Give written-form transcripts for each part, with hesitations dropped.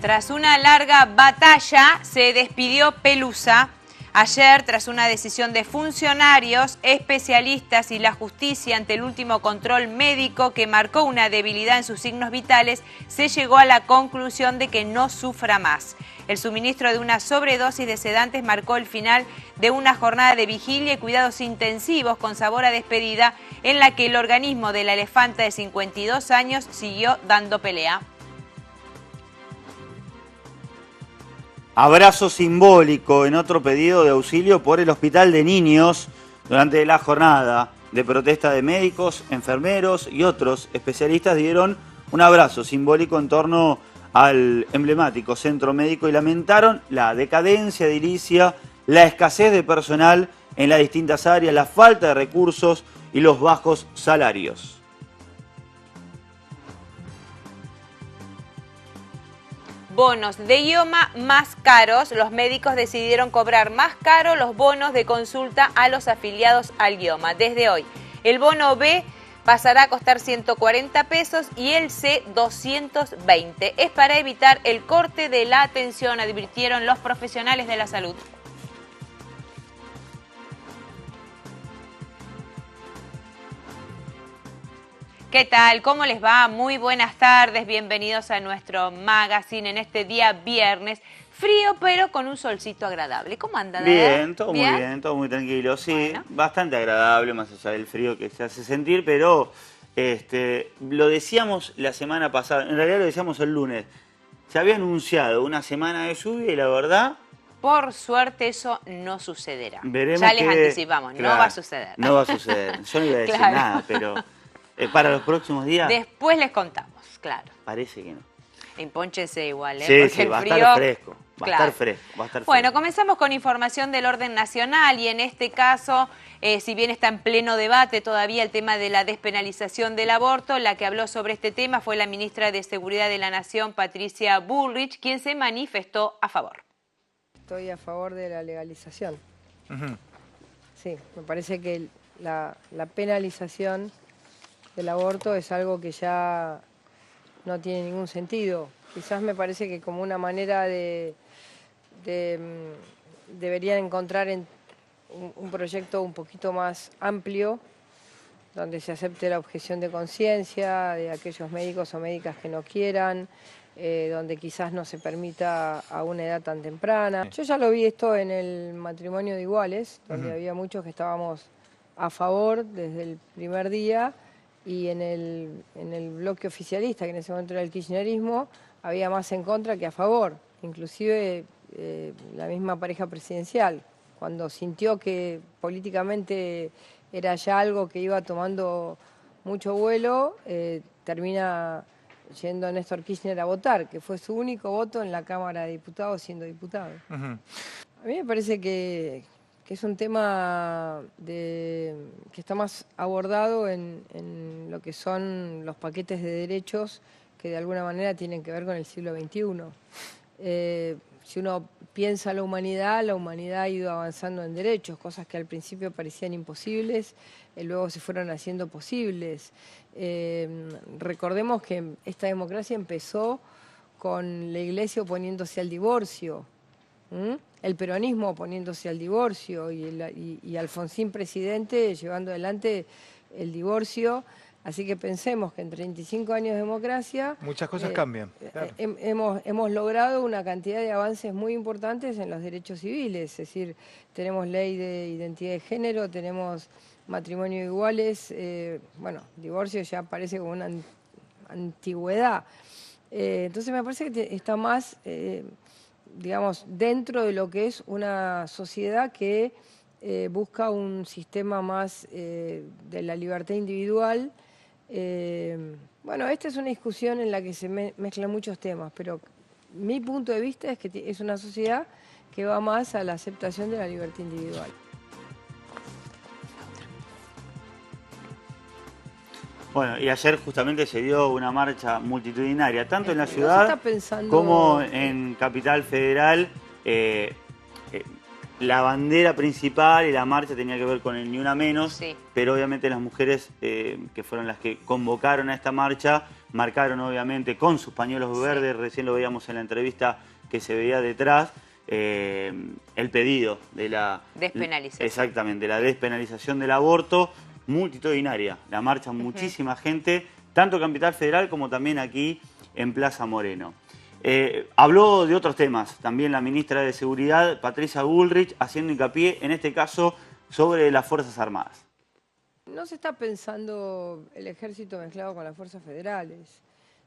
Tras una larga batalla, se despidió Pelusa. Ayer, tras una decisión de funcionarios, especialistas y la justicia ante el último control médico que marcó una debilidad en sus signos vitales, se llegó a la conclusión de que no sufra más. El suministro de una sobredosis de sedantes marcó el final de una jornada de vigilia y cuidados intensivos con sabor a despedida, en la que el organismo de la elefanta de 52 años siguió dando pelea. Abrazo simbólico en otro pedido de auxilio por el Hospital de Niños durante la jornada de protesta de médicos, enfermeros y otros especialistas dieron un abrazo simbólico en torno al emblemático centro médico y lamentaron la decadencia edilicia, la escasez de personal en las distintas áreas, la falta de recursos y los bajos salarios. Bonos de IOMA más caros. Los médicos decidieron cobrar más caro los bonos de consulta a los afiliados al IOMA. Desde hoy, el bono B pasará a costar 140 pesos y el C 220. Es para evitar el corte de la atención, advirtieron los profesionales de la salud. ¿Qué tal? ¿Cómo les va? Muy buenas tardes, bienvenidos a nuestro magazine en este día viernes. Frío, pero con un solcito agradable. ¿Cómo anda, David? Bien, todo muy bien, todo muy tranquilo. Sí, bueno, bastante agradable, más allá del frío que se hace sentir, pero lo decíamos la semana pasada, en realidad lo decíamos el lunes. Se había anunciado una semana de lluvia y la verdad... Por suerte eso no sucederá. Veremos ya les anticipamos, claro, no va a suceder. No va a suceder. Yo no iba a decir nada, pero... para los próximos días... Después les contamos, claro. Parece que no. Impónchense igual, ¿eh? Sí, porque sí, el va frío... a estar fresco. Va claro. a estar fresco, va a estar fresco. Bueno, comenzamos con información del orden nacional y en este caso, si bien está en pleno debate todavía el tema de la despenalización del aborto, la que habló sobre este tema fue la ministra de Seguridad de la Nación, Patricia Bullrich, quien se manifestó a favor. Estoy a favor de la legalización. Sí, me parece que la penalización del aborto es algo que ya no tiene ningún sentido. Quizás me parece que como una manera deberían encontrar un proyecto un poquito más amplio, donde se acepte la objeción de conciencia de aquellos médicos o médicas que no quieran, donde quizás no se permita a una edad tan temprana. Yo ya lo vi esto en el matrimonio de iguales, donde había muchos que estábamos a favor desde el primer día, y en el bloque oficialista, que en ese momento era el kirchnerismo, había más en contra que a favor. Inclusive la misma pareja presidencial, cuando sintió que políticamente era ya algo que iba tomando mucho vuelo, termina yendo Néstor Kirchner a votar, que fue su único voto en la Cámara de Diputados siendo diputado. A mí me parece que es un tema que está más abordado en lo que son los paquetes de derechos que de alguna manera tienen que ver con el siglo XXI. Si uno piensa la humanidad ha ido avanzando en derechos, cosas que al principio parecían imposibles, luego se fueron haciendo posibles. Recordemos que esta democracia empezó con la Iglesia oponiéndose al divorcio, el peronismo oponiéndose al divorcio y Alfonsín presidente llevando adelante el divorcio. Así que pensemos que en 35 años de democracia... Muchas cosas cambian. Claro. Hemos logrado una cantidad de avances muy importantes en los derechos civiles. Es decir, tenemos ley de identidad de género, tenemos matrimonio de iguales, bueno, divorcio ya parece como una antigüedad. Entonces me parece que está más... digamos, dentro de lo que es una sociedad que busca un sistema más de la libertad individual. Bueno, esta es una discusión en la que se mezclan muchos temas, pero mi punto de vista es que es una sociedad que va más a la aceptación de la libertad individual. Bueno, y ayer justamente se dio una marcha multitudinaria, tanto en la ciudad como en Capital Federal, la bandera principal y la marcha tenía que ver con el Ni Una Menos, Sí. pero obviamente las mujeres que fueron las que convocaron a esta marcha, marcaron obviamente con sus pañuelos verdes, recién lo veíamos en la entrevista que se veía detrás, el pedido de la despenalización. Exactamente, la despenalización del aborto, multitudinaria, la marcha muchísima gente, tanto en Capital Federal como también aquí en Plaza Moreno. Habló de otros temas, también la ministra de Seguridad, Patricia Bullrich, haciendo hincapié en este caso sobre las Fuerzas Armadas. No se está pensando el ejército mezclado con las fuerzas federales.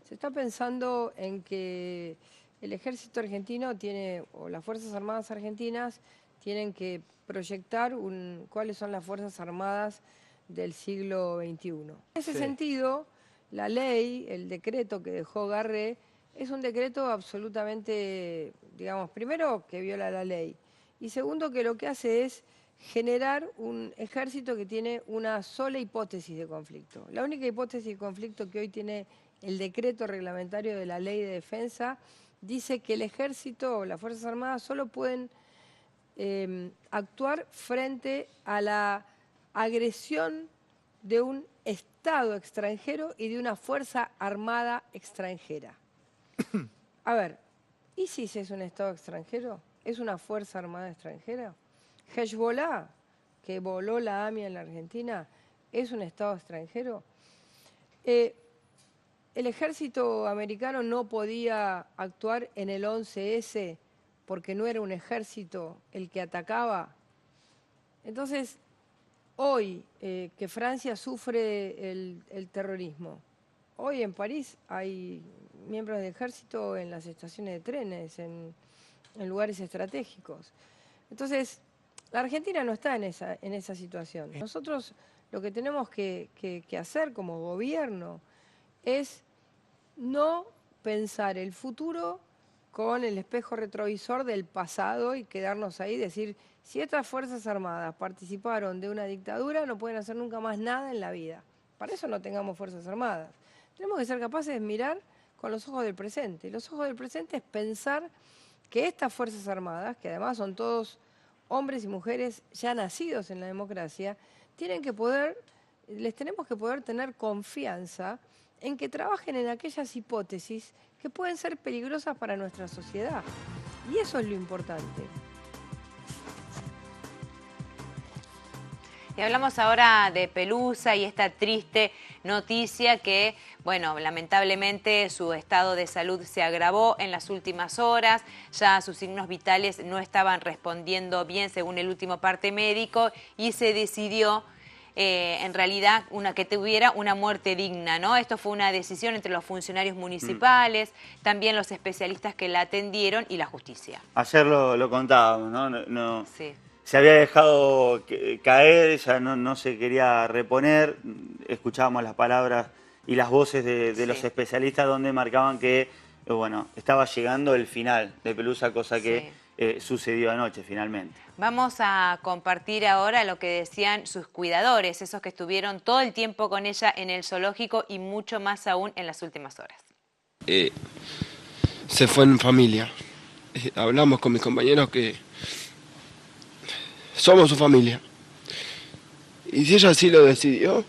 Se está pensando en que el ejército argentino tiene, o las Fuerzas Armadas argentinas, tienen que proyectar cuáles son las Fuerzas Armadas del siglo XXI. En ese sentido, la ley, el decreto que dejó Garré, es un decreto absolutamente, digamos, primero que viola la ley y segundo que lo que hace es generar un ejército que tiene una sola hipótesis de conflicto. La única hipótesis de conflicto que hoy tiene el decreto reglamentario de la Ley de Defensa dice que el ejército o las Fuerzas Armadas solo pueden actuar frente a la agresión de un Estado extranjero y de una Fuerza Armada extranjera. A ver, ¿ISIS es un Estado extranjero? ¿Es una Fuerza Armada extranjera? Hezbollah, que voló la AMIA en la Argentina, ¿es un Estado extranjero? El ejército americano no podía actuar en el 11S porque no era un ejército el que atacaba. Entonces, hoy que Francia sufre el terrorismo, hoy en París hay miembros del ejército en las estaciones de trenes, en lugares estratégicos. Entonces, la Argentina no está en esa situación. Nosotros lo que tenemos que hacer como gobierno es no pensar el futuro con el espejo retrovisor del pasado y quedarnos ahí y decir, si estas Fuerzas Armadas participaron de una dictadura, no pueden hacer nunca más nada en la vida. Para eso no tengamos Fuerzas Armadas. Tenemos que ser capaces de mirar con los ojos del presente. Y los ojos del presente es pensar que estas Fuerzas Armadas, que además son todos hombres y mujeres ya nacidos en la democracia, les tenemos que poder tener confianza en que trabajen en aquellas hipótesis que pueden ser peligrosas para nuestra sociedad. Y eso es lo importante. Y hablamos ahora de Pelusa y esta triste noticia que, bueno, lamentablemente su estado de salud se agravó en las últimas horas, ya sus signos vitales no estaban respondiendo bien según el último parte médico y se decidió en realidad que tuviera una muerte digna, ¿no? Esto fue una decisión entre los funcionarios municipales, también los especialistas que la atendieron y la justicia. Ayer lo contábamos, ¿no? Sí. Se había dejado caer, ya no se quería reponer, escuchábamos las palabras y las voces de los especialistas donde marcaban que, bueno, estaba llegando el final de Pelusa, cosa que sucedió anoche finalmente. Vamos a compartir ahora lo que decían sus cuidadores, esos que estuvieron todo el tiempo con ella en el zoológico y mucho más aún en las últimas horas. Se fue en familia. Hablamos con mis compañeros que somos su familia. Y si ella así lo decidió,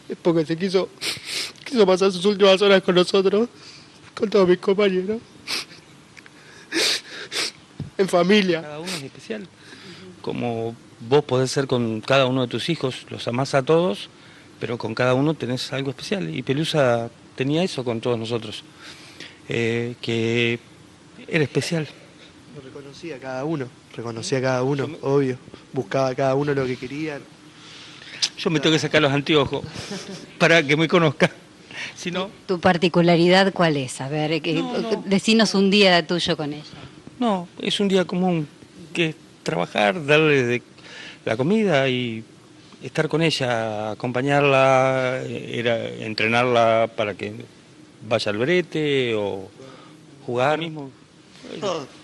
es porque se quiso pasar sus últimas horas con nosotros, con todos mis compañeros. En familia. Cada uno es especial. Como vos podés ser con cada uno de tus hijos, los amás a todos, pero con cada uno tenés algo especial. Y Pelusa tenía eso con todos nosotros, que era especial. Lo reconocía cada uno, obvio. Buscaba a cada uno lo que querían. Yo me tengo que sacar los anteojos para que me conozca. Si no... ¿Tu particularidad cuál es? A ver, decinos un día tuyo con ella. No, es un día común, que es trabajar, darle la comida y estar con ella, acompañarla, entrenarla para que vaya al brete o jugar mismo.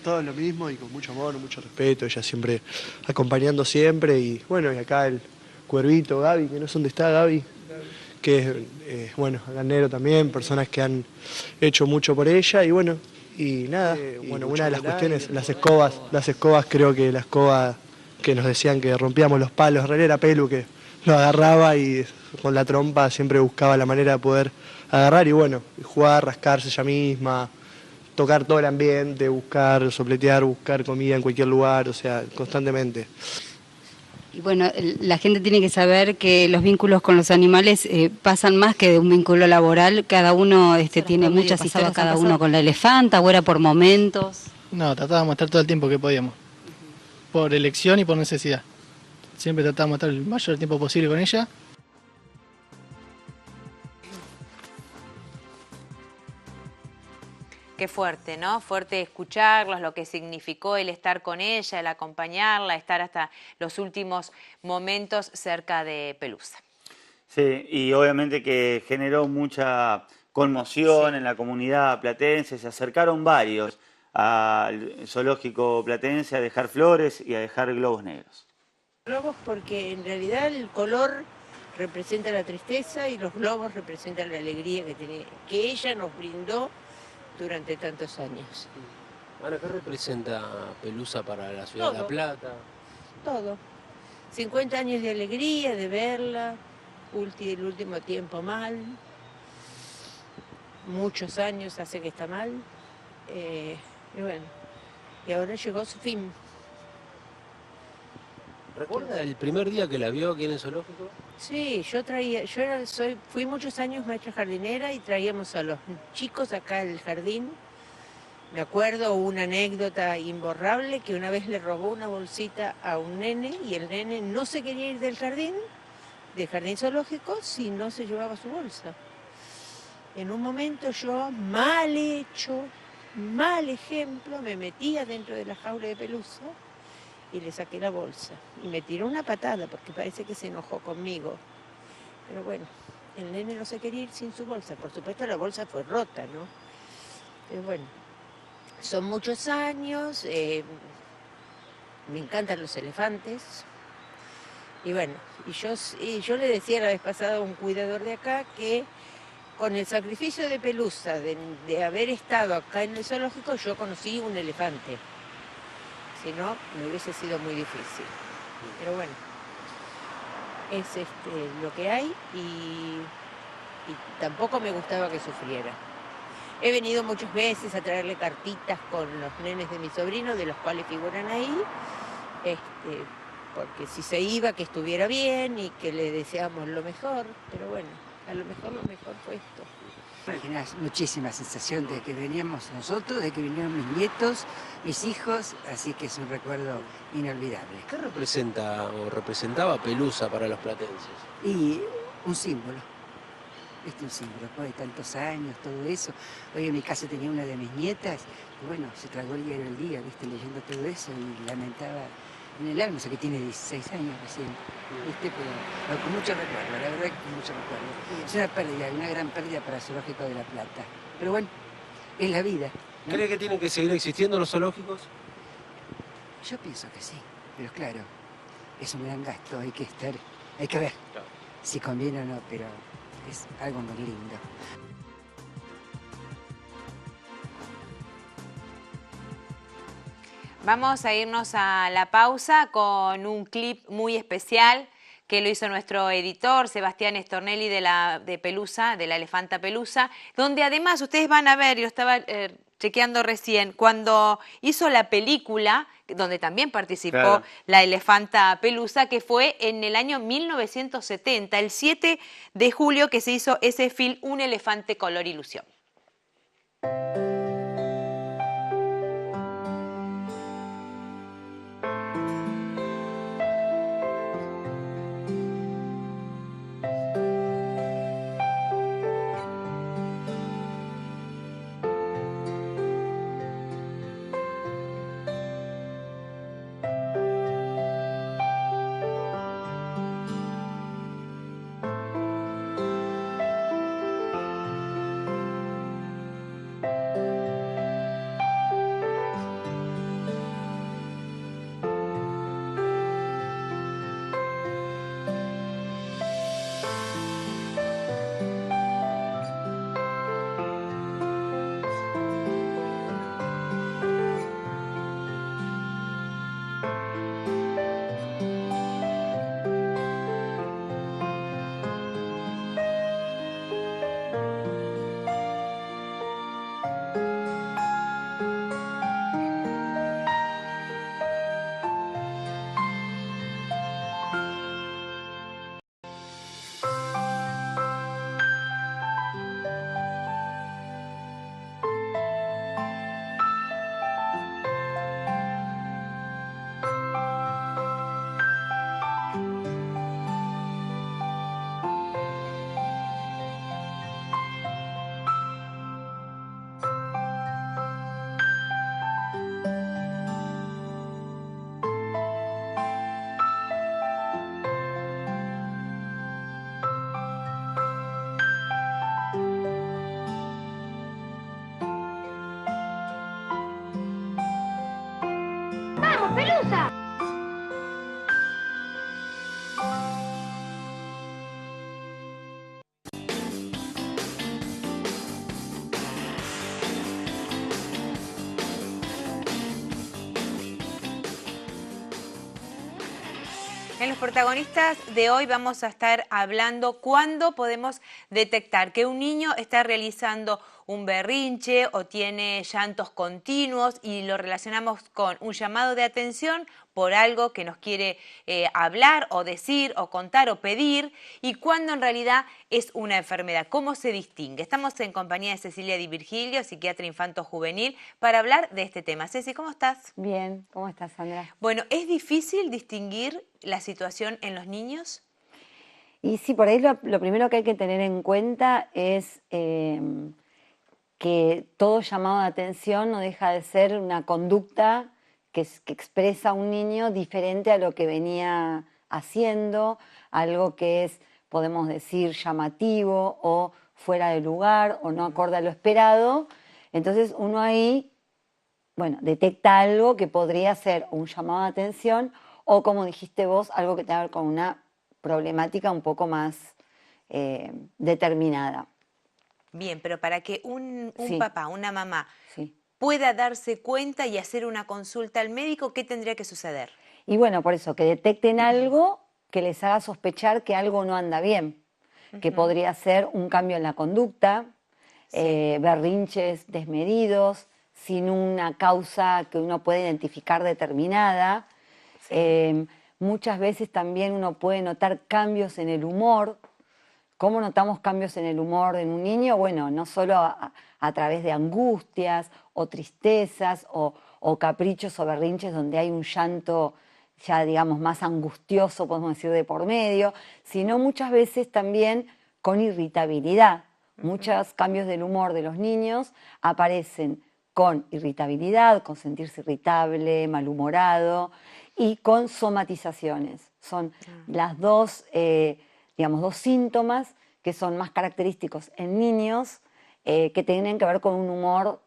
Todo lo mismo y con mucho amor, mucho respeto, ella siempre acompañando siempre y bueno, y acá el Cuervito, Gaby, que no sé dónde está Gaby, que es, bueno, ganero también, personas que han hecho mucho por ella y bueno, Y nada, bueno, una de las cuestiones, las escobas, creo que la escoba que nos decían que rompíamos los palos, en realidad era Pelu que lo agarraba y con la trompa siempre buscaba la manera de poder agarrar y bueno, jugar, rascarse ella misma, tocar todo el ambiente, buscar, sopletear, buscar comida en cualquier lugar, o sea, constantemente. Y bueno, la gente tiene que saber que los vínculos con los animales pasan más que de un vínculo laboral. Cada uno tiene muchas historias, cada uno con la elefanta, o era por momentos. No, tratábamos de estar todo el tiempo que podíamos, por elección y por necesidad. Siempre tratábamos de estar el mayor tiempo posible con ella. Qué fuerte, ¿no? Fuerte escucharlos, lo que significó el estar con ella, el acompañarla, estar hasta los últimos momentos cerca de Pelusa. Sí, y obviamente que generó mucha conmoción en la comunidad platense, se acercaron varios al zoológico platense a dejar flores y a dejar globos negros. Globos porque en realidad el color representa la tristeza y los globos representan la alegría que ella nos brindó durante tantos años. Ahora, ¿qué representa Pelusa para la ciudad de La Plata? Todo. 50 años de alegría, de verla, el último tiempo mal, muchos años hace que está mal, y bueno, y ahora llegó su fin. ¿Recuerda el primer día que la vio aquí en el zoológico? Sí, fui muchos años maestra jardinera y traíamos a los chicos acá al jardín. Me acuerdo una anécdota imborrable que una vez le robó una bolsita a un nene y el nene no se quería ir del jardín zoológico, si no se llevaba su bolsa. En un momento yo, mal hecho, mal ejemplo, me metía dentro de la jaula de Pelusa y le saqué la bolsa. Y me tiró una patada porque parece que se enojó conmigo. Pero bueno, el nene no se quería ir sin su bolsa. Por supuesto la bolsa fue rota, ¿no? Pero bueno, son muchos años, me encantan los elefantes. Y bueno, y yo le decía la vez pasada a un cuidador de acá que con el sacrificio de Pelusa, de haber estado acá en el zoológico, yo conocí un elefante. Si no, me hubiese sido muy difícil. Pero bueno, es lo que hay y tampoco me gustaba que sufriera. He venido muchas veces a traerle cartitas con los nenes de mi sobrino, de los cuales figuran ahí, porque si se iba, que estuviera bien y que le deseamos lo mejor, pero bueno, a lo mejor fue esto. Generas muchísima sensación de que veníamos nosotros, de que vinieron mis nietos, mis hijos, así que es un recuerdo inolvidable. ¿Qué representa o representaba Pelusa para los platenses? Y un símbolo, un símbolo, después de tantos años, todo eso. Hoy en mi casa tenía una de mis nietas, y bueno, se tragó el diario El Día, leyendo todo eso y lamentaba en el alma, o sea que tiene 16 años recién, pero con mucho recuerdo, la verdad que con mucho recuerdo. Es una pérdida, una gran pérdida para el zoológico de La Plata. Pero bueno, es la vida, ¿no? ¿Cree que tienen que seguir existiendo los zoológicos? Yo pienso que sí, pero claro, es un gran gasto, hay que ver si conviene o no, pero es algo muy lindo. Vamos a irnos a la pausa con un clip muy especial que lo hizo nuestro editor Sebastián Stornelli de Pelusa, de la elefanta Pelusa, donde además ustedes van a ver, yo estaba chequeando recién, cuando hizo la película, donde también participó la elefanta Pelusa, que fue en el año 1970, el 7 de julio que se hizo ese film Un elefante color ilusión. Pelusa! En los protagonistas de hoy vamos a estar hablando cuándo podemos detectar que un niño está realizando un berrinche o tiene llantos continuos y lo relacionamos con un llamado de atención por algo que nos quiere hablar o decir o contar o pedir, y cuándo en realidad es una enfermedad. ¿Cómo se distingue? Estamos en compañía de Cecilia Di Virgilio, psiquiatra infanto-juvenil, para hablar de este tema. Ceci, ¿cómo estás? Bien, ¿cómo estás, Sandra? Bueno, ¿es difícil distinguir la situación en los niños? Y sí, por ahí lo primero que hay que tener en cuenta es que todo llamado de atención no deja de ser una conducta que expresa a un niño diferente a lo que venía haciendo, algo que es, podemos decir, llamativo o fuera de lugar o no acorde a lo esperado. Entonces uno ahí, bueno, detecta algo que podría ser un llamado de atención o, como dijiste vos, algo que tenga que ver con una problemática un poco más determinada. Bien, pero para que un Sí. papá, una mamá, Sí. pueda darse cuenta y hacer una consulta al médico, ¿qué tendría que suceder? Y bueno, por eso, que detecten algo que les haga sospechar que algo no anda bien, que podría ser un cambio en la conducta, berrinches desmedidos, sin una causa que uno puede identificar determinada. Muchas veces también uno puede notar cambios en el humor. ¿Cómo notamos cambios en el humor en un niño? Bueno, no solo a través de angustias o tristezas o caprichos o berrinches donde hay un llanto ya, digamos, más angustioso, podemos decir, de por medio, sino muchas veces también con irritabilidad. Muchos cambios del humor de los niños aparecen con irritabilidad, con sentirse irritable, malhumorado y con somatizaciones. Son las dos, digamos, dos síntomas que son más característicos en niños que tienen que ver con un humor,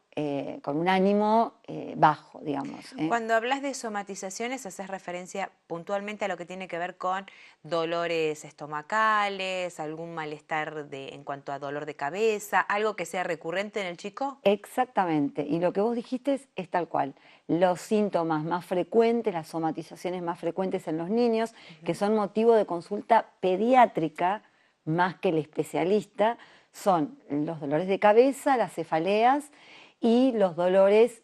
con un ánimo bajo, digamos. Cuando hablas de somatizaciones, haces referencia puntualmente a lo que tiene que ver con dolores estomacales, algún malestar en cuanto a dolor de cabeza, algo que sea recurrente en el chico. Exactamente, y lo que vos dijiste es tal cual. Los síntomas más frecuentes, las somatizaciones más frecuentes en los niños, que son motivo de consulta pediátrica más que el especialista, son los dolores de cabeza, las cefaleas y los dolores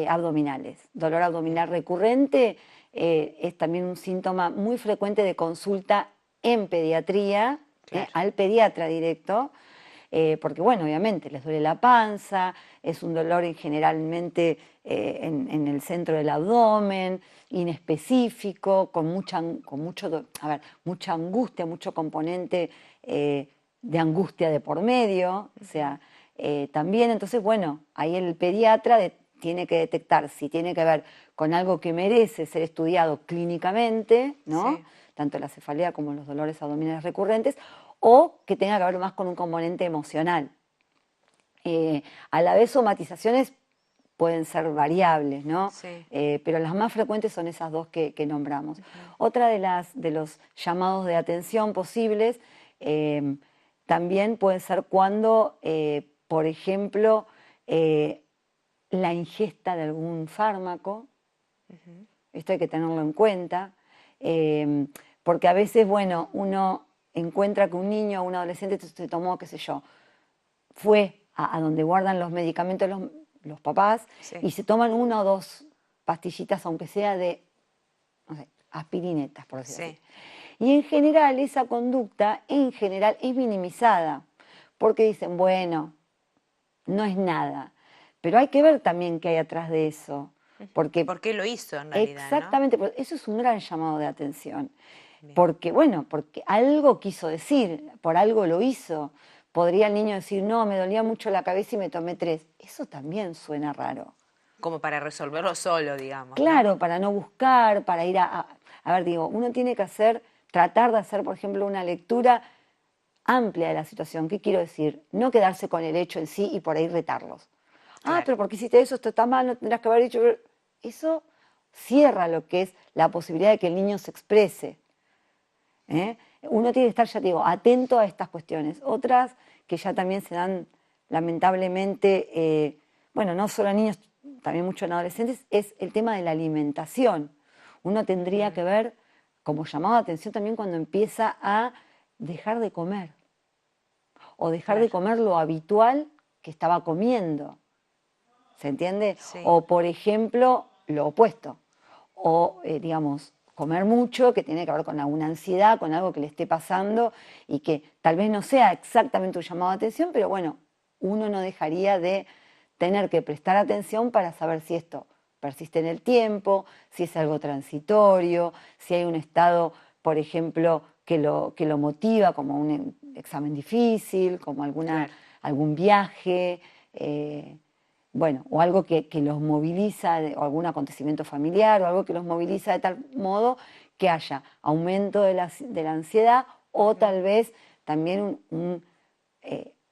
abdominales. Dolor abdominal recurrente es también un síntoma muy frecuente de consulta en pediatría, al pediatra directo, porque bueno, obviamente les duele la panza, es un dolor generalmente en el centro del abdomen, inespecífico, con mucha angustia, mucho componente de angustia de por medio, o sea, también, entonces, bueno, ahí el pediatra tiene que detectar si tiene que ver con algo que merece ser estudiado clínicamente, ¿no? Sí. Tanto la cefalea como los dolores abdominales recurrentes, o que tenga que ver más con un componente emocional. A la vez, somatizaciones pueden ser variables, ¿no? Sí. Pero las más frecuentes son esas dos que nombramos. Otra de los llamados de atención posibles también puede ser cuando, por ejemplo, la ingesta de algún fármaco. Esto hay que tenerlo en cuenta, porque a veces, bueno, uno encuentra que un niño o un adolescente se tomó, qué sé yo, fue a donde guardan los medicamentos los papás, y se toman una o dos pastillitas, aunque sea de, no sé, aspirinetas, por decirlo así. Y en general esa conducta, es minimizada, porque dicen, bueno, no es nada. Pero hay que ver también qué hay atrás de eso. ¿Por qué lo hizo en realidad? Exactamente, ¿no? Eso es un gran llamado de atención. Porque, bueno, porque algo quiso decir, por algo lo hizo. Podría el niño decir, no, me dolía mucho la cabeza y me tomé 3. Eso también suena raro. Como para resolverlo solo, digamos. Claro, ¿no? Para no buscar, para ir a ver, digo, uno tiene que tratar de hacer, por ejemplo, una lectura amplia de la situación. ¿Qué quiero decir? No quedarse con el hecho en sí y por ahí retarlos. Claro. Pero porque hiciste eso, esto está mal, no tendrás que haber dicho. Eso cierra lo que es la posibilidad de que el niño se exprese. Uno tiene que estar, ya te digo, atento a estas cuestiones. Otras que ya también se dan, lamentablemente, bueno, no solo en niños, también mucho en adolescentes, es el tema de la alimentación. Uno tendría que ver, como llamado de atención también cuando empieza a dejar de comer, o dejar de comer lo habitual que estaba comiendo. ¿Se entiende? Sí. O, por ejemplo, lo opuesto. O, digamos, comer mucho, que tiene que ver con alguna ansiedad, con algo que le esté pasando y que tal vez no sea exactamente un llamado de atención, pero bueno, uno no dejaría de tener que prestar atención para saber si esto persiste en el tiempo, si es algo transitorio, si hay un estado, por ejemplo, que lo motiva, como un examen difícil, como algún viaje, bueno, o algo que los moviliza, o algún acontecimiento familiar, o algo que los moviliza de tal modo que haya aumento de la ansiedad, o tal vez también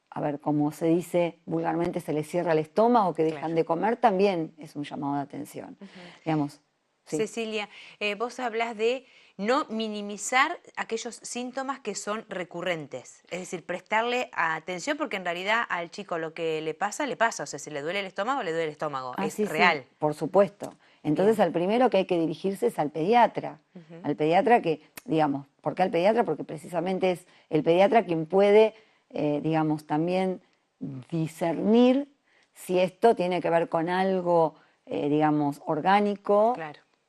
a ver, como se dice vulgarmente, se les cierra el estómago, que dejan de comer, también es un llamado de atención. Digamos, sí. Cecilia, vos hablas de no minimizar aquellos síntomas que son recurrentes, es decir, prestarle atención porque en realidad al chico lo que le pasa, o sea, si le duele el estómago, le duele el estómago, es sí, real. Sí, por supuesto. Entonces al primero que hay que dirigirse es al pediatra, al pediatra que, digamos, ¿por qué al pediatra? Porque precisamente es el pediatra quien puede, digamos, también discernir si esto tiene que ver con algo, digamos, orgánico,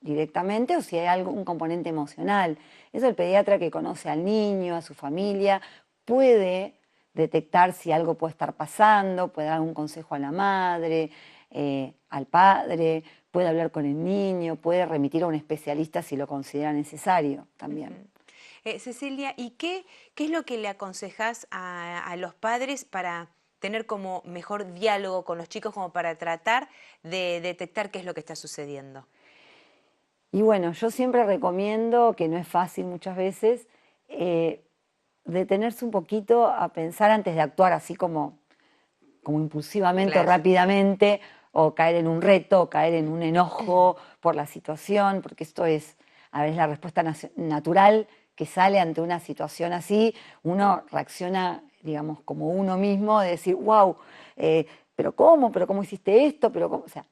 directamente, o si hay algún componente emocional. Eso el pediatra que conoce al niño, a su familia, puede detectar si algo puede estar pasando, puede dar algún consejo a la madre, al padre, puede hablar con el niño, puede remitir a un especialista si lo considera necesario también. Cecilia, ¿y qué es lo que le aconsejas a los padres para tener como mejor diálogo con los chicos, como para tratar de detectar qué es lo que está sucediendo? Y bueno, yo siempre recomiendo, que no es fácil muchas veces, detenerse un poquito a pensar antes de actuar así como impulsivamente o rápidamente, o caer en un reto, o caer en un enojo por la situación, porque esto es a veces la respuesta natural que sale ante una situación así. Uno reacciona, digamos, como uno mismo, de decir, wow, ¿pero cómo hiciste esto? O sea,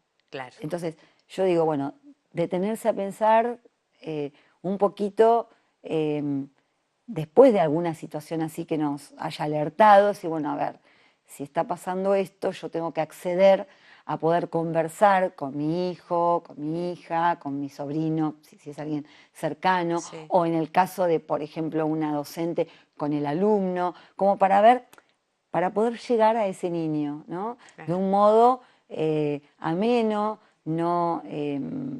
entonces yo digo, bueno, detenerse a pensar un poquito después de alguna situación así que nos haya alertado, decir, bueno, a ver, si está pasando esto, yo tengo que acceder a poder conversar con mi hijo, con mi hija, con mi sobrino, si es alguien cercano, o en el caso de, por ejemplo, una docente, con el alumno, como para poder llegar a ese niño, ¿no? De un modo ameno, no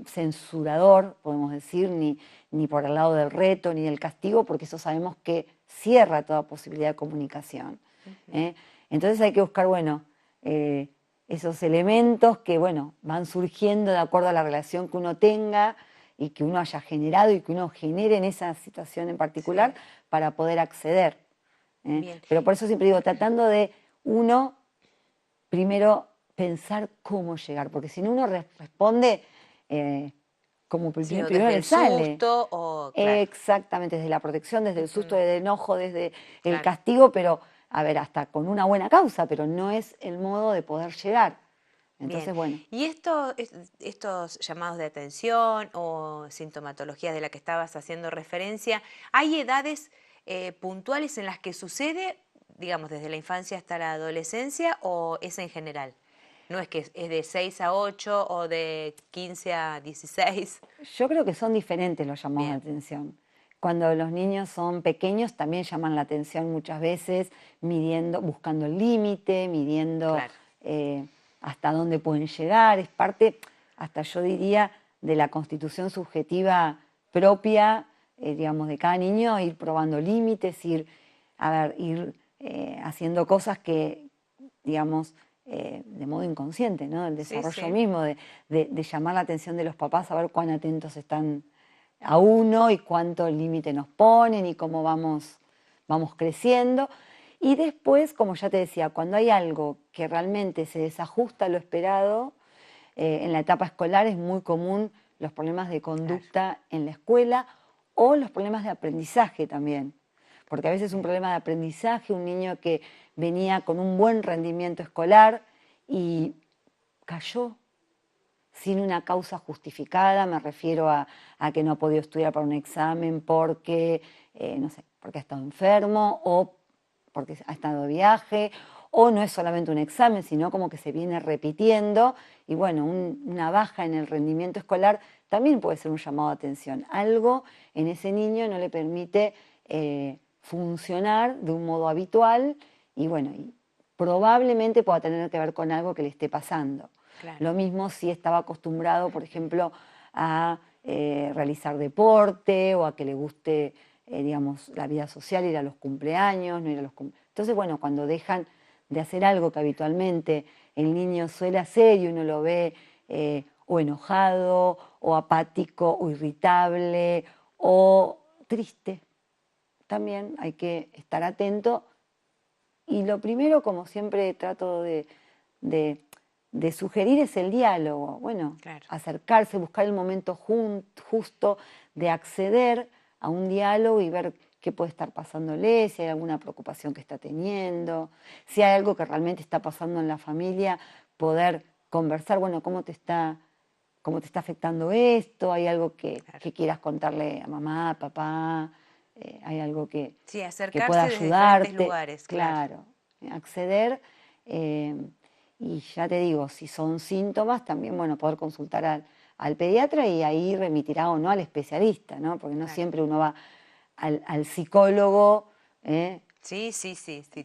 censurador, podemos decir, ni por el lado del reto, ni del castigo, porque eso sabemos que cierra toda posibilidad de comunicación. Entonces hay que buscar, bueno, esos elementos que, bueno, van surgiendo de acuerdo a la relación que uno tenga y que uno haya generado y que uno genere en esa situación en particular para poder acceder. Pero por eso siempre digo, tratando de uno, primero, pensar cómo llegar, porque si no uno responde como primero le sale. Susto o, Exactamente, desde la protección, desde el susto, desde el enojo, desde el castigo, pero a ver, hasta con una buena causa, pero no es el modo de poder llegar. Entonces, bueno. ¿Y estos llamados de atención o sintomatologías de la que estabas haciendo referencia, hay edades puntuales en las que sucede, digamos, desde la infancia hasta la adolescencia, o es en general? ¿No es que es de 6 a 8 o de 15 a 16? Yo creo que son diferentes los llamados de atención. Cuando los niños son pequeños también llaman la atención muchas veces, buscando el límite, midiendo hasta dónde pueden llegar. Es parte, hasta yo diría, de la constitución subjetiva propia, digamos, de cada niño, ir probando límites, ir haciendo cosas que, digamos, de modo inconsciente, ¿no? El desarrollo mismo de llamar la atención de los papás, a ver cuán atentos están a uno y cuánto límite nos ponen y cómo vamos creciendo. Y después, como ya te decía, cuando hay algo que realmente se desajusta a lo esperado, en la etapa escolar es muy común los problemas de conducta en la escuela o los problemas de aprendizaje también. Porque a veces un problema de aprendizaje, un niño que venía con un buen rendimiento escolar y cayó sin una causa justificada, me refiero a que no ha podido estudiar para un examen porque, no sé, porque ha estado enfermo o porque ha estado de viaje, o no es solamente un examen, sino como que se viene repitiendo, y bueno, una baja en el rendimiento escolar también puede ser un llamado de atención. Algo en ese niño no le permite funcionar de un modo habitual, y bueno, y probablemente pueda tener que ver con algo que le esté pasando. Claro. Lo mismo si estaba acostumbrado, por ejemplo, a realizar deporte o a que le guste, digamos, la vida social, ir a los cumpleaños, no ir a los cumpleaños. Entonces, bueno, cuando dejan de hacer algo que habitualmente el niño suele hacer y uno lo ve o enojado, o apático, o irritable, o triste, también hay que estar atento. Y lo primero, como siempre trato de sugerir, es el diálogo. Bueno, claro, acercarse, buscar el momento justo de acceder a un diálogo y ver qué puede estar pasándole, si hay alguna preocupación que está teniendo, si hay algo que realmente está pasando en la familia, poder conversar, bueno, ¿cómo te está afectando esto? ¿Hay algo que quieras contarle a mamá, a papá? ¿Hay algo que pueda ayudarte? Desde lugares, claro, acceder. Y ya te digo, si son síntomas, también, bueno, poder consultar al pediatra y ahí remitirá o no al especialista, ¿no? Porque no siempre uno va al psicólogo. Sí.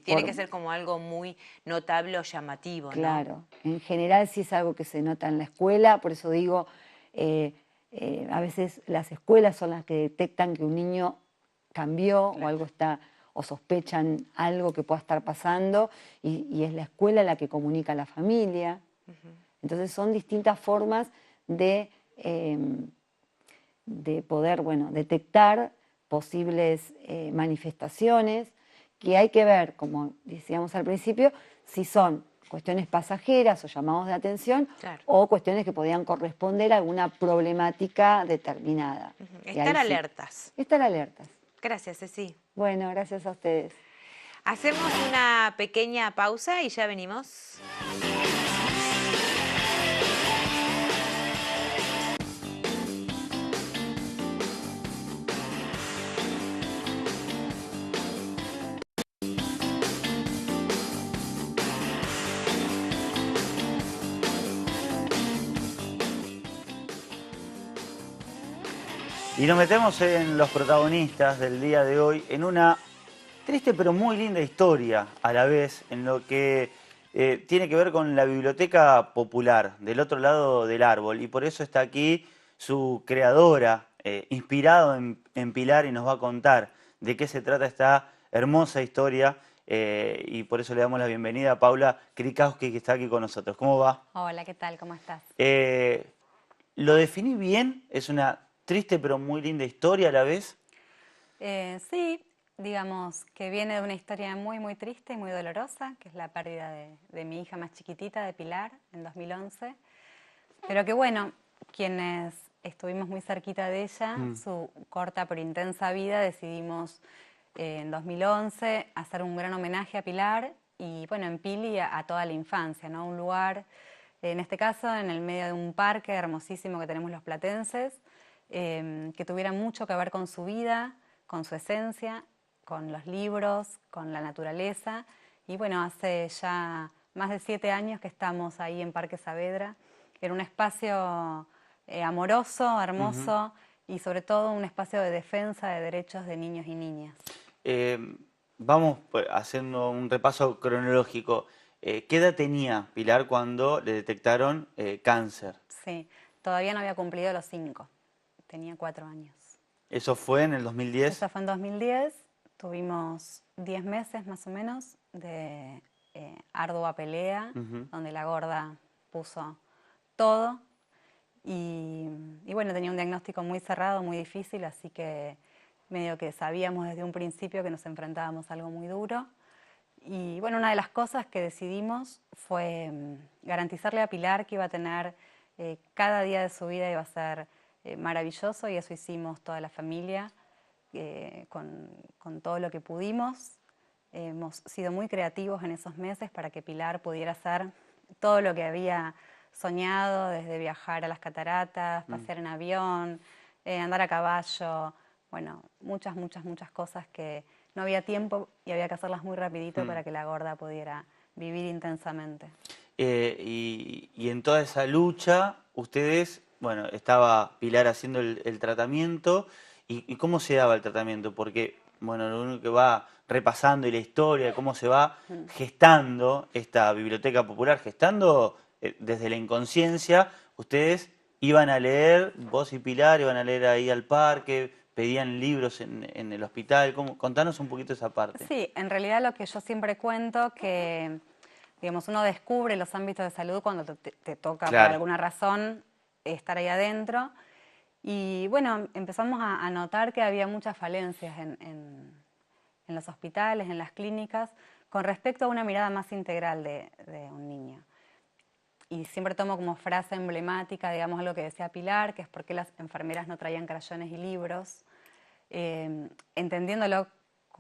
Tiene que ser como algo muy notable o llamativo, ¿no? Claro. En general sí es algo que se nota en la escuela, por eso digo, a veces las escuelas son las que detectan que un niño cambió o algo está, o sospechan algo que pueda estar pasando, y es la escuela la que comunica a la familia. Entonces son distintas formas de poder, bueno, detectar posibles manifestaciones, que hay que ver, como decíamos al principio, si son cuestiones pasajeras o llamados de atención, claro, o cuestiones que podían corresponder a alguna problemática determinada. Estar alertas. Estar alertas. Gracias, Ceci. Bueno, gracias a ustedes. Hacemos una pequeña pausa y ya venimos. Y nos metemos en los protagonistas del día de hoy, en una triste pero muy linda historia a la vez, en lo que tiene que ver con la biblioteca popular del otro lado del árbol. Y por eso está aquí su creadora, inspirado en Pilar, y nos va a contar de qué se trata esta hermosa historia. Y por eso le damos la bienvenida a Paula Krikowski, que está aquí con nosotros. ¿Cómo va? Hola, ¿qué tal? ¿Cómo estás? ¿Lo definí bien? ¿Es una triste pero muy linda historia a la vez? Sí, digamos que viene de una historia muy, muy triste y muy dolorosa, que es la pérdida de mi hija más chiquitita, de Pilar, en 2011. Pero que bueno, quienes estuvimos muy cerquita de ella, su corta pero intensa vida, decidimos en 2011 hacer un gran homenaje a Pilar y bueno, en Pili a toda la infancia, ¿no? Un lugar, en este caso, en el medio de un parque hermosísimo que tenemos los platenses, que tuviera mucho que ver con su vida, con su esencia, con los libros, con la naturaleza. Y bueno, hace ya más de 7 años que estamos ahí en Parque Saavedra, en un espacio amoroso, hermoso, y sobre todo un espacio de defensa de derechos de niños y niñas. Vamos haciendo un repaso cronológico. ¿Qué edad tenía Pilar cuando le detectaron cáncer? Sí, todavía no había cumplido los 5. Tenía 4 años. ¿Eso fue en el 2010? Eso fue en 2010. Tuvimos 10 meses más o menos de ardua pelea, donde la gorda puso todo. Y bueno, tenía un diagnóstico muy cerrado, muy difícil, así que medio que sabíamos desde un principio que nos enfrentábamos a algo muy duro. Y bueno, una de las cosas que decidimos fue garantizarle a Pilar que iba a tener, cada día de su vida iba a ser maravilloso, y eso hicimos toda la familia con todo lo que pudimos. Hemos sido muy creativos en esos meses para que Pilar pudiera hacer todo lo que había soñado, desde viajar a las cataratas, pasear en avión, andar a caballo, bueno, muchas cosas que no había tiempo y había que hacerlas muy rapidito para que la gorda pudiera vivir intensamente. Y en toda esa lucha, ustedes, bueno, estaba Pilar haciendo el tratamiento, y ¿cómo se daba el tratamiento? Porque, bueno, lo único que va repasando y la historia de cómo se va gestando esta biblioteca popular, gestando desde la inconsciencia, ustedes iban a leer, vos y Pilar iban a leer ahí al parque, pedían libros en el hospital. Contanos un poquito esa parte. Sí, en realidad lo que yo siempre cuento que, digamos, uno descubre los ámbitos de salud cuando te toca por alguna razón estar ahí adentro. Y bueno, empezamos a notar que había muchas falencias en los hospitales, en las clínicas, con respecto a una mirada más integral de un niño. Y siempre tomo como frase emblemática, digamos, algo que decía Pilar, que es por qué las enfermeras no traían crayones y libros, entendiéndolo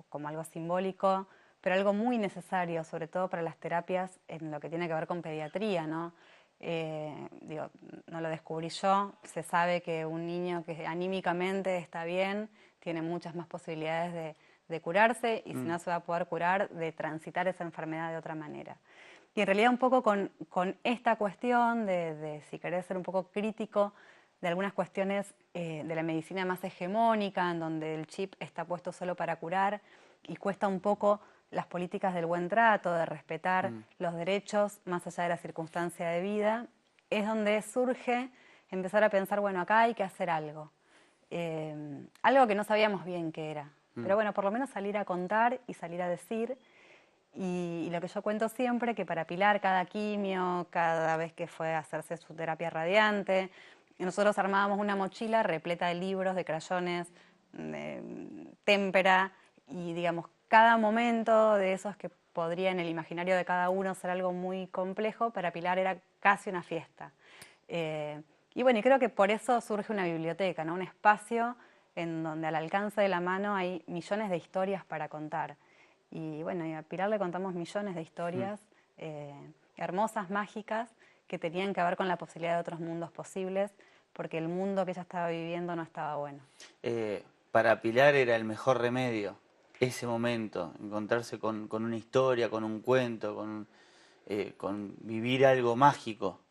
como algo simbólico, pero algo muy necesario, sobre todo para las terapias en lo que tiene que ver con pediatría, ¿no? Digo, no lo descubrí yo, se sabe que un niño que anímicamente está bien tiene muchas más posibilidades de curarse, y si no se va a poder curar, de transitar esa enfermedad de otra manera. Y en realidad un poco con esta cuestión de si querés ser un poco crítico de algunas cuestiones de la medicina más hegemónica, en donde el chip está puesto solo para curar y cuesta un poco las políticas del buen trato, de respetar los derechos más allá de la circunstancia de vida, es donde surge empezar a pensar, bueno, acá hay que hacer algo. Algo que no sabíamos bien qué era. Pero bueno, por lo menos salir a contar y salir a decir. Y lo que yo cuento siempre, que para Pilar cada quimio, cada vez que fue a hacerse su terapia radiante, nosotros armábamos una mochila repleta de libros, de crayones, de témpera, y digamos, cada momento de esos que podría en el imaginario de cada uno ser algo muy complejo, para Pilar era casi una fiesta. Y bueno, y creo que por eso surge una biblioteca, ¿no? Un espacio en donde al alcance de la mano hay millones de historias para contar. Y bueno, y a Pilar le contamos millones de historias hermosas, mágicas, que tenían que ver con la posibilidad de otros mundos posibles, porque el mundo que ella estaba viviendo no estaba bueno. Para Pilar era el mejor remedio ese momento, encontrarse con una historia, con un cuento, con vivir algo mágico.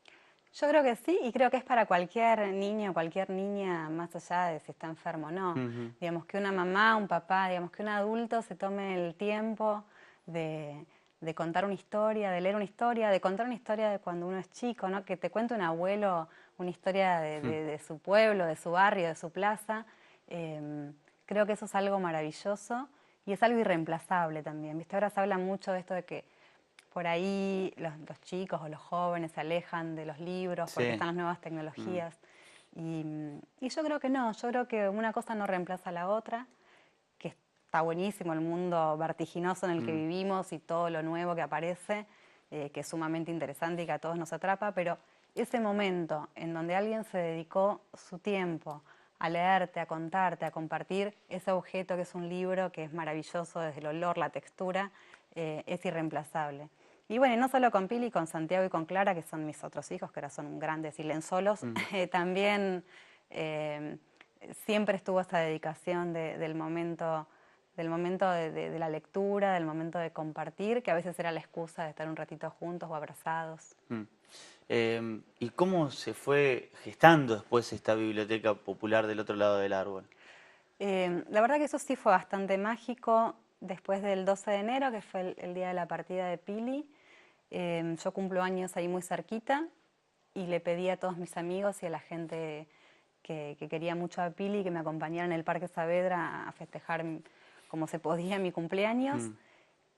Yo creo que sí, y creo que es para cualquier niño, cualquier niña, más allá de si está enfermo o no. Digamos, que una mamá, un papá, digamos, que un adulto se tome el tiempo de contar una historia, de leer una historia, de contar una historia de cuando uno es chico, ¿no? Que te cuente un abuelo una historia de su pueblo, de su barrio, de su plaza. Creo que eso es algo maravilloso y es algo irreemplazable también. ¿Viste? Ahora se habla mucho de esto de que por ahí los chicos o los jóvenes se alejan de los libros porque están las nuevas tecnologías. Y yo creo que no, yo creo que una cosa no reemplaza a la otra, que está buenísimo el mundo vertiginoso en el que vivimos y todo lo nuevo que aparece, que es sumamente interesante y que a todos nos atrapa, pero ese momento en donde alguien se dedicó su tiempo a leerte, a contarte, a compartir ese objeto que es un libro, que es maravilloso desde el olor, la textura, es irreemplazable. Y bueno, no solo con Pili, con Santiago y con Clara, que son mis otros hijos, que ahora son grandes y leen solos, también siempre estuvo esa dedicación del momento de la lectura, del momento de compartir, que a veces era la excusa de estar un ratito juntos o abrazados. ¿Y cómo se fue gestando después esta biblioteca popular del otro lado del árbol? La verdad que eso sí fue bastante mágico. Después del 12 de enero, que fue el día de la partida de Pili, yo cumplo años ahí muy cerquita y le pedí a todos mis amigos y a la gente que quería mucho a Pili que me acompañaran en el Parque Saavedra a festejar como se podía mi cumpleaños.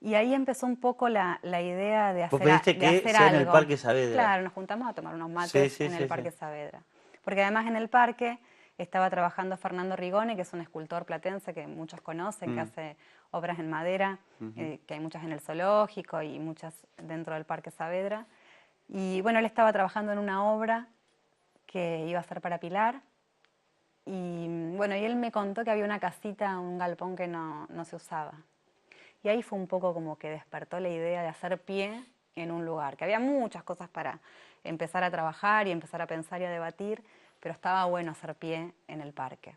Y ahí empezó un poco la idea de hacer algo. En el Parque Saavedra. Claro, nos juntamos a tomar unos mates en el Parque Saavedra. Porque además en el parque estaba trabajando Fernando Rigoni, que es un escultor platense que muchos conocen, que hace obras en madera, que hay muchas en el zoológico y muchas dentro del Parque Saavedra. Y bueno, él estaba trabajando en una obra que iba a ser para Pilar, Y bueno, y él me contó que había una casita, un galpón que no se usaba. Y ahí fue un poco como que despertó la idea de hacer pie en un lugar, que había muchas cosas para empezar a trabajar y empezar a pensar y a debatir, pero estaba bueno hacer pie en el parque.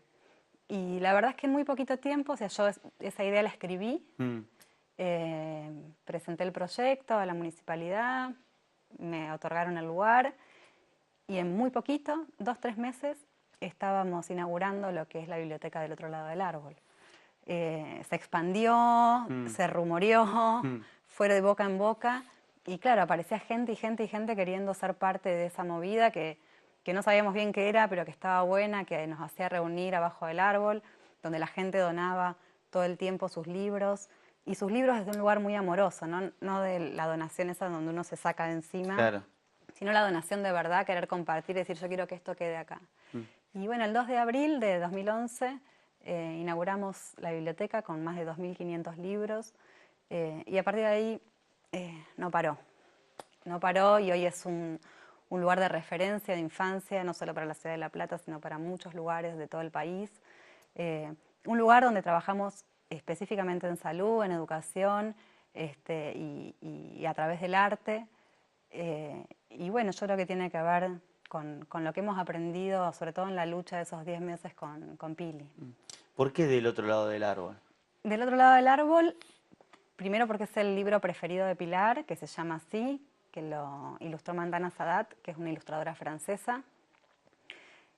Y la verdad es que en muy poquito tiempo, o sea, yo esa idea la escribí, presenté el proyecto a la municipalidad, me otorgaron el lugar y en muy poquito, 2 o 3 meses, estábamos inaugurando lo que es la biblioteca del otro lado del árbol. Se expandió, se rumoreó, fue de boca en boca y claro, aparecía gente y gente y gente queriendo ser parte de esa movida que no sabíamos bien qué era, pero que estaba buena, que nos hacía reunir abajo del árbol, donde la gente donaba todo el tiempo sus libros, y sus libros desde un lugar muy amoroso, no de la donación esa donde uno se saca de encima, Claro. sino la donación de verdad, querer compartir y decir yo quiero que esto quede acá. Y bueno, el 2 de abril de 2011 inauguramos la biblioteca con más de 2.500 libros y a partir de ahí no paró. No paró y hoy es un lugar de referencia de infancia, no solo para la ciudad de La Plata, sino para muchos lugares de todo el país. Un lugar donde trabajamos específicamente en salud, en educación y a través del arte. Y bueno, yo creo que tiene que ver con lo que hemos aprendido, sobre todo en la lucha de esos 10 meses con Pili. ¿Por qué del otro lado del árbol? Del otro lado del árbol, primero porque es el libro preferido de Pilar, que se llama así, que lo ilustró Mandana Sadat, que es una ilustradora francesa,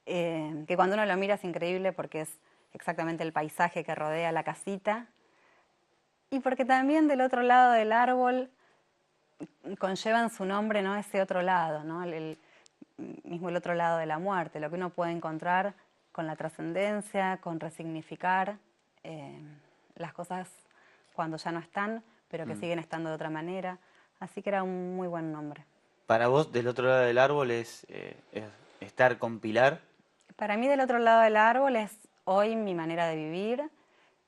que cuando uno lo mira es increíble porque es exactamente el paisaje que rodea la casita, y porque también del otro lado del árbol conlleva en su nombre, ¿no?, ese otro lado, ¿no?, mismo el otro lado de la muerte, lo que uno puede encontrar con la trascendencia, con resignificar las cosas cuando ya no están, pero que siguen estando de otra manera. Así que era un muy buen nombre. Para vos, del otro lado del árbol es estar con Pilar. Para mí, del otro lado del árbol es hoy mi manera de vivir,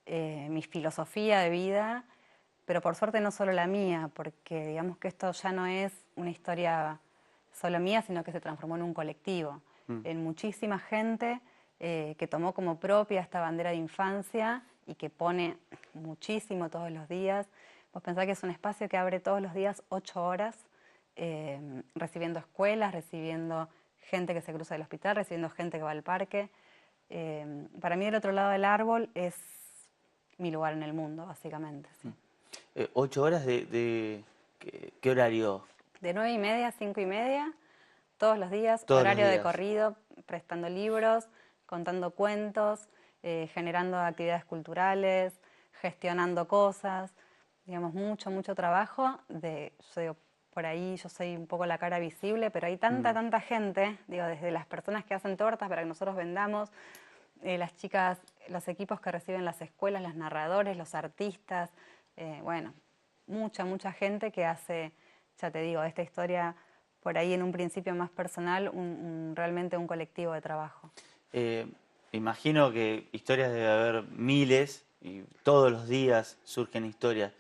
mi filosofía de vida, pero por suerte no solo la mía, porque digamos que esto ya no es una historia solo mía, sino que se transformó en un colectivo, en muchísima gente que tomó como propia esta bandera de infancia y que pone muchísimo todos los días. Vos pensás que es un espacio que abre todos los días 8 horas, recibiendo escuelas, recibiendo gente que se cruza del hospital, recibiendo gente que va al parque. Para mí, del otro lado del árbol es mi lugar en el mundo, básicamente. Sí. 8 horas de ¿qué horario? De 9:30 a 5:30, todos los días, Todos horario los de días. corrido, prestando libros, contando cuentos, generando actividades culturales, gestionando cosas, digamos, mucho trabajo. Yo digo, por ahí yo soy un poco la cara visible, pero hay tanta gente, digo, desde las personas que hacen tortas para que nosotros vendamos, las chicas, los equipos que reciben las escuelas, los narradores, los artistas, bueno, mucha gente que hace, ya te digo, de esta historia por ahí en un principio más personal, realmente un colectivo de trabajo. Imagino que historias debe haber miles y todos los días surgen historias.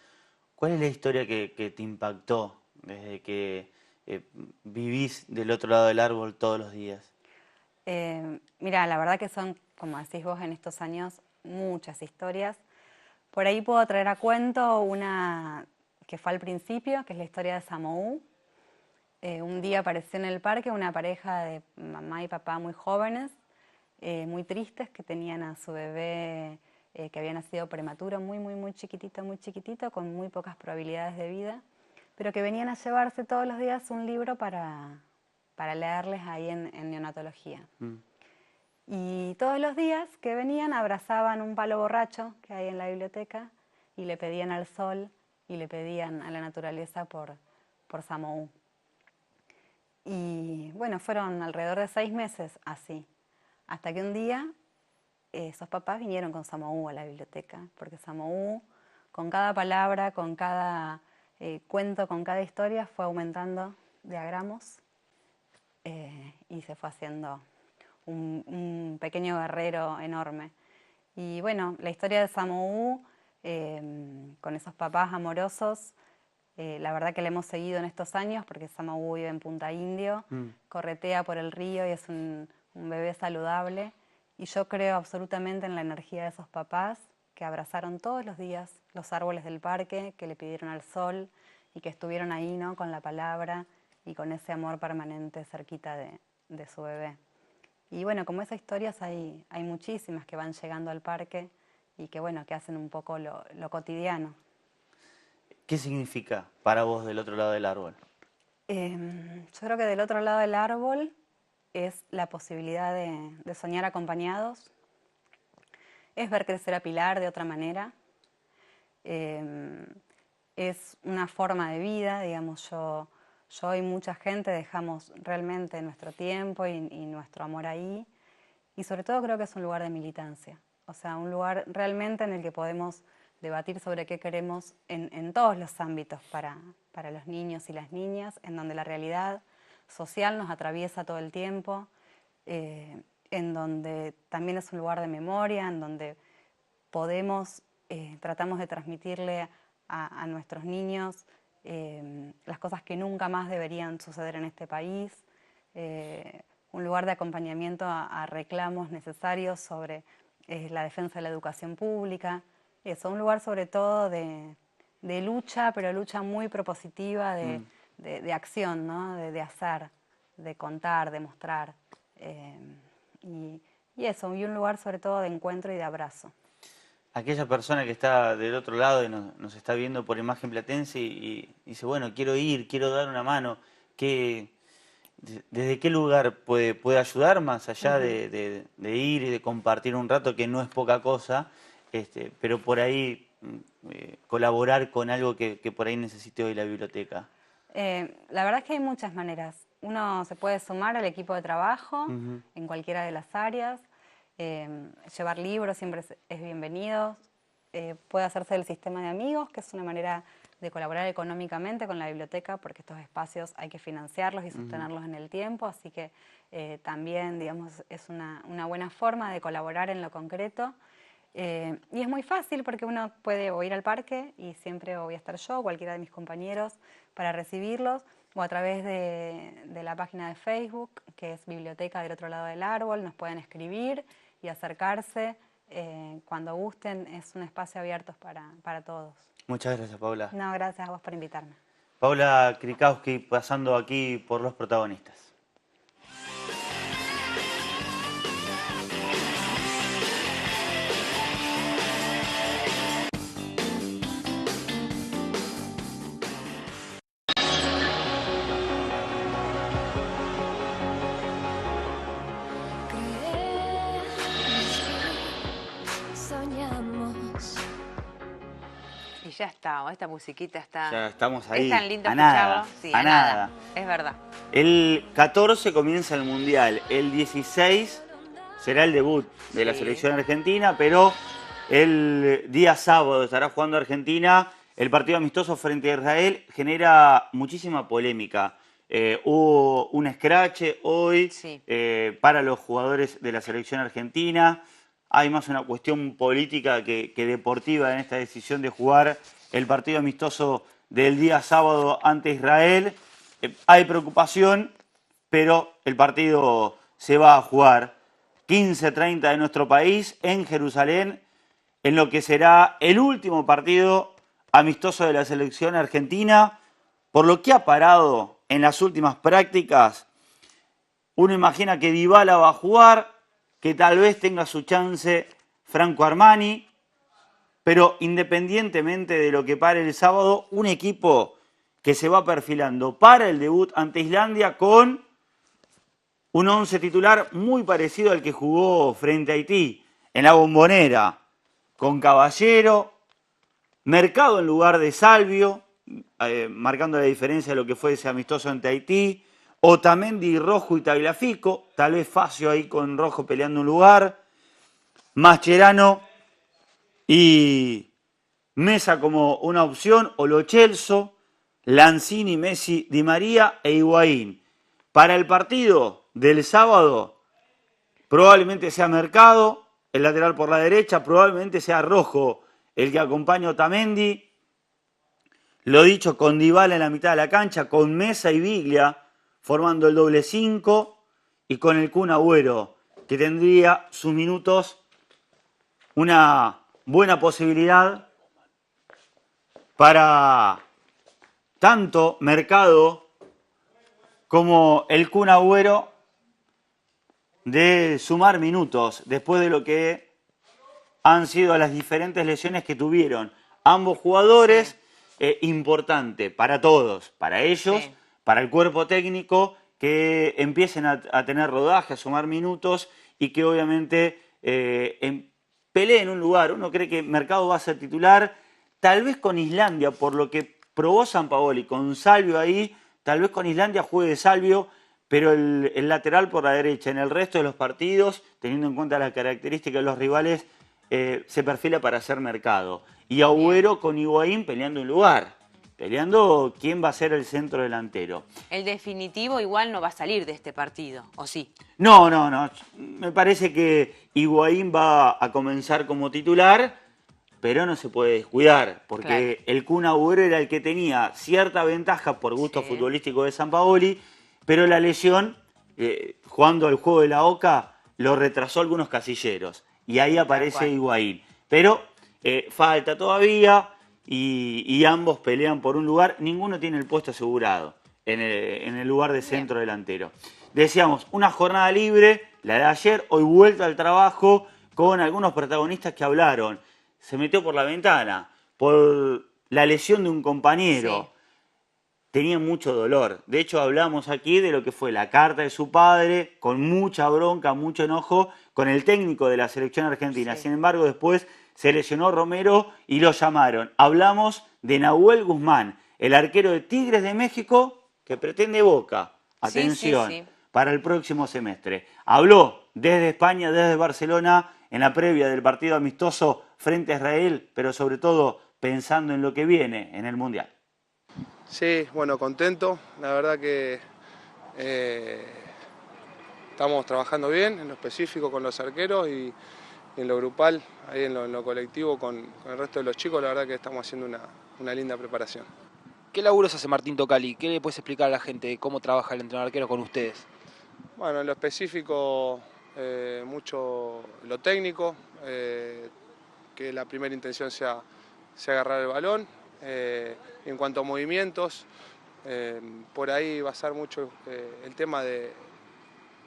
¿Cuál es la historia que te impactó desde que vivís del otro lado del árbol todos los días? Mira, la verdad que son, como decís vos, en estos años muchas historias. Por ahí puedo traer a cuento una que fue al principio, que es la historia de Samoú. Un día apareció en el parque una pareja de mamá y papá muy jóvenes, muy tristes, que tenían a su bebé que había nacido prematuro, muy chiquitito, con muy pocas probabilidades de vida, pero que venían a llevarse todos los días un libro para leerles ahí en neonatología. Y todos los días que venían abrazaban un palo borracho que hay en la biblioteca y le pedían al sol y le pedían a la naturaleza por Samoú. Y bueno, fueron alrededor de 6 meses así, hasta que un día esos papás vinieron con Samoú a la biblioteca, porque Samoú, con cada palabra, con cada cuento, con cada historia, fue aumentando de a gramos y se fue haciendo un pequeño guerrero enorme. Y bueno, la historia de Samoú, con esos papás amorosos, la verdad que la hemos seguido en estos años, porque Samoú vive en Punta Indio, corretea por el río y es un bebé saludable. Y yo creo absolutamente en la energía de esos papás que abrazaron todos los días los árboles del parque, que le pidieron al sol y que estuvieron ahí, ¿no?, con la palabra y con ese amor permanente cerquita de su bebé. Y bueno, como esas historias hay muchísimas que van llegando al parque y que bueno, que hacen un poco lo cotidiano. ¿Qué significa para vos del otro lado del árbol? Yo creo que del otro lado del árbol es la posibilidad de soñar acompañados, es ver crecer a Pilar de otra manera, es una forma de vida, digamos, yo y mucha gente dejamos realmente nuestro tiempo y nuestro amor ahí, y sobre todo creo que es un lugar de militancia, o sea, un lugar realmente en el que podemos debatir sobre qué queremos en todos los ámbitos para los niños y las niñas, en donde la realidad social nos atraviesa todo el tiempo, en donde también es un lugar de memoria, en donde tratamos de transmitirle a nuestros niños las cosas que nunca más deberían suceder en este país, un lugar de acompañamiento a reclamos necesarios sobre la defensa de la educación pública, un lugar sobre todo de lucha, pero lucha muy propositiva, de acción, ¿no? de hacer, de contar, de mostrar, y un lugar sobre todo de encuentro y de abrazo. Aquella persona que está del otro lado y nos está viendo por imagen platense y dice, bueno, quiero ir, quiero dar una mano, ¿desde qué lugar puede ayudar más allá de ir y de compartir un rato, que no es poca cosa, pero por ahí colaborar con algo que por ahí necesite hoy la biblioteca? La verdad es que hay muchas maneras. Uno se puede sumar al equipo de trabajo en cualquiera de las áreas, llevar libros siempre es bienvenido, puede hacerse del sistema de amigos, que es una manera de colaborar económicamente con la biblioteca, porque estos espacios hay que financiarlos y sostenerlos en el tiempo, así que también, digamos, es una buena forma de colaborar en lo concreto. Y es muy fácil porque uno puede o ir al parque y siempre voy a estar yo o cualquiera de mis compañeros para recibirlos, o a través de la página de Facebook, que es Biblioteca del Otro Lado del Árbol, nos pueden escribir y acercarse cuando gusten. Es un espacio abierto para todos. Muchas gracias, Paula. No, gracias a vos por invitarme. Paula Krikowski pasando aquí por Los Protagonistas. Y ya está, esta musiquita está... Ya estamos ahí. Es tan lindo a escucharlo. nada, Sí, a nada. Es verdad. El 14 comienza el Mundial, el 16 será el debut de la selección argentina, pero el día sábado estará jugando Argentina. El partido amistoso frente a Israel genera muchísima polémica. Hubo un escrache hoy para los jugadores de la selección argentina. Hay más una cuestión política que deportiva en esta decisión de jugar el partido amistoso del día sábado ante Israel. Hay preocupación, pero el partido se va a jugar 15:30 de nuestro país en Jerusalén, en lo que será el último partido amistoso de la selección argentina. Por lo que ha parado en las últimas prácticas, uno imagina que Dybala va a jugar, que tal vez tenga su chance Franco Armani, pero independientemente de lo que pare el sábado, un equipo que se va perfilando para el debut ante Islandia con un once titular muy parecido al que jugó frente a Haití en la Bombonera, con Caballero, Mercado en lugar de Salvio, marcando la diferencia de lo que fue ese amistoso ante Haití, Otamendi, Rojo y Tagliafico, tal vez Facio ahí con Rojo peleando un lugar, Mascherano y Mesa como una opción, o Lo Celso, Lanzini, Messi, Di María e Higuaín. Para el partido del sábado probablemente sea Mercado, el lateral por la derecha, probablemente sea Rojo el que acompaña a Otamendi. Lo dicho, con Dybala en la mitad de la cancha, con Mesa y Biglia formando el doble 5 y con el Kun Agüero que tendría sus minutos una buena posibilidad para tanto Mercado como el Kun Agüero de sumar minutos después de lo que han sido las diferentes lesiones que tuvieron ambos jugadores. Importante para todos, para ellos, para el cuerpo técnico, que empiecen a tener rodaje, a sumar minutos y que obviamente peleen un lugar. Uno cree que Mercado va a ser titular, tal vez con Islandia, por lo que probó Sampaoli, con Salvio ahí, tal vez con Islandia juegue Salvio, pero el lateral por la derecha. En el resto de los partidos, teniendo en cuenta las características de los rivales, se perfila para hacer Mercado. Y Agüero con Higuaín peleando un lugar, peleando quién va a ser el centro delantero. El definitivo igual no va a salir de este partido, ¿o sí? No. Me parece que Higuaín va a comenzar como titular, pero no se puede descuidar, porque el Kun Agüero era el que tenía cierta ventaja por gusto futbolístico de Sampaoli, pero la lesión, jugando el juego de la Oca, lo retrasó algunos casilleros. Y ahí aparece Higuaín. Pero falta todavía y ambos pelean por un lugar. Ninguno tiene el puesto asegurado en el lugar de centro delantero. Decíamos, una jornada libre, la de ayer, hoy vuelta al trabajo con algunos protagonistas que hablaron. Se metió por la ventana por la lesión de un compañero. Tenía mucho dolor. De hecho, hablamos aquí de lo que fue la carta de su padre, con mucha bronca, mucho enojo, con el técnico de la selección argentina. Sin embargo, después se lesionó Romero y lo llamaron. Hablamos de Nahuel Guzmán, el arquero de Tigres de México, que pretende Boca. Atención, para el próximo semestre. Habló desde España, desde Barcelona, en la previa del partido amistoso frente a Israel, pero sobre todo pensando en lo que viene en el Mundial. Sí, bueno, contento. La verdad que estamos trabajando bien, en lo específico con los arqueros y en lo grupal, ahí en lo colectivo con el resto de los chicos. La verdad que estamos haciendo una linda preparación. ¿Qué laburos hace Martín Tocali? ¿Qué le puedes explicar a la gente cómo trabaja el entrenador arquero con ustedes? Bueno, en lo específico, mucho lo técnico, que la primera intención sea agarrar el balón. En cuanto a movimientos, por ahí va a ser mucho el tema de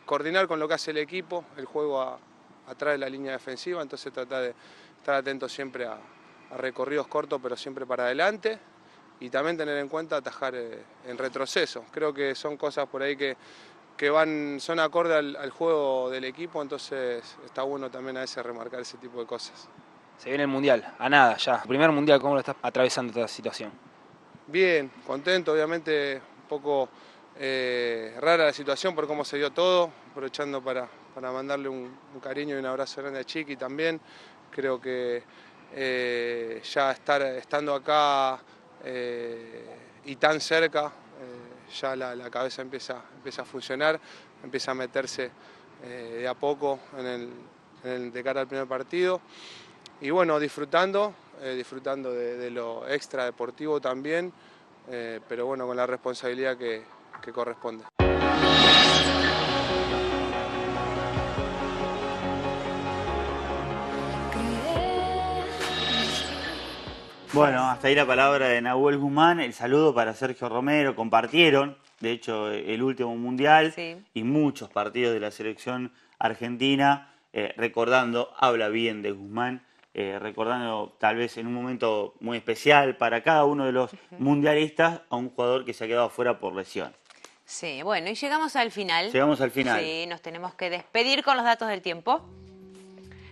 coordinar con lo que hace el equipo, el juego atrás de la línea defensiva, entonces tratar de estar atento siempre a recorridos cortos, pero siempre para adelante, y también tener en cuenta atajar en retroceso. Creo que son cosas por ahí que son acorde al juego del equipo, entonces está bueno también a veces remarcar ese tipo de cosas. Se viene el Mundial, a nada ya. El primer Mundial, ¿cómo lo estás atravesando esta situación? Bien, contento, obviamente un poco rara la situación por cómo se dio todo, aprovechando para mandarle un cariño y un abrazo grande a Chiqui también. Creo que ya estando acá y tan cerca, ya la cabeza empieza a funcionar, empieza a meterse de a poco de cara al primer partido. Y bueno, disfrutando de lo extra deportivo también, pero bueno, con la responsabilidad que corresponde. Bueno, hasta ahí la palabra de Nahuel Guzmán, el saludo para Sergio Romero. Compartieron, de hecho, el último Mundial y muchos partidos de la selección argentina, recordando, habla bien de Guzmán, recordando tal vez en un momento muy especial para cada uno de los mundialistas a un jugador que se ha quedado fuera por lesión. Sí, bueno, y llegamos al final. Llegamos al final. Sí, nos tenemos que despedir con los datos del tiempo.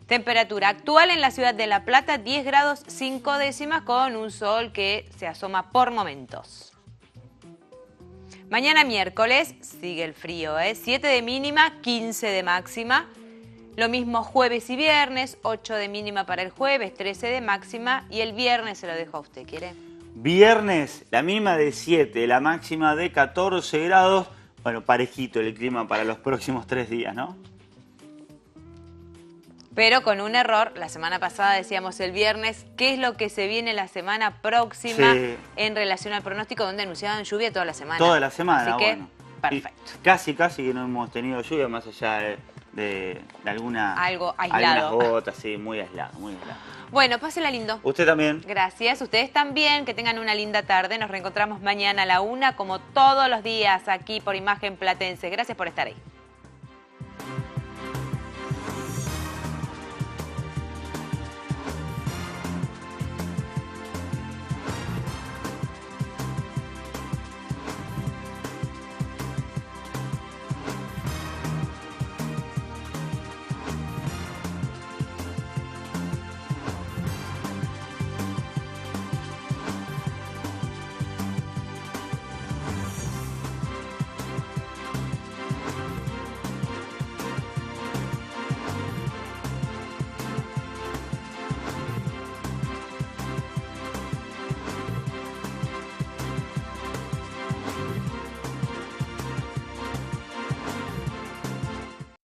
Temperatura actual en la ciudad de La Plata, 10 grados 5 décimas con un sol que se asoma por momentos. Mañana miércoles sigue el frío, 7 de mínima, 15 de máxima. Lo mismo jueves y viernes, 8 de mínima para el jueves, 13 de máxima. Y el viernes se lo dejo a usted, ¿quiere? Viernes, la mínima de 7, la máxima de 14 grados. Bueno, parejito el clima para los próximos 3 días, ¿no? Pero con un error, la semana pasada decíamos el viernes, ¿qué es lo que se viene la semana próxima en relación al pronóstico donde anunciaban lluvia toda la semana? Toda la semana, así que, bueno. perfecto. Y casi que no hemos tenido lluvia, más allá de alguna... Algo aislado. Algunas gotas, sí, muy aislado, muy aislado. Bueno, pásenla lindo. Usted también. Gracias. Ustedes también. Que tengan una linda tarde. Nos reencontramos mañana a la 1, como todos los días, aquí por Imagen Platense. Gracias por estar ahí.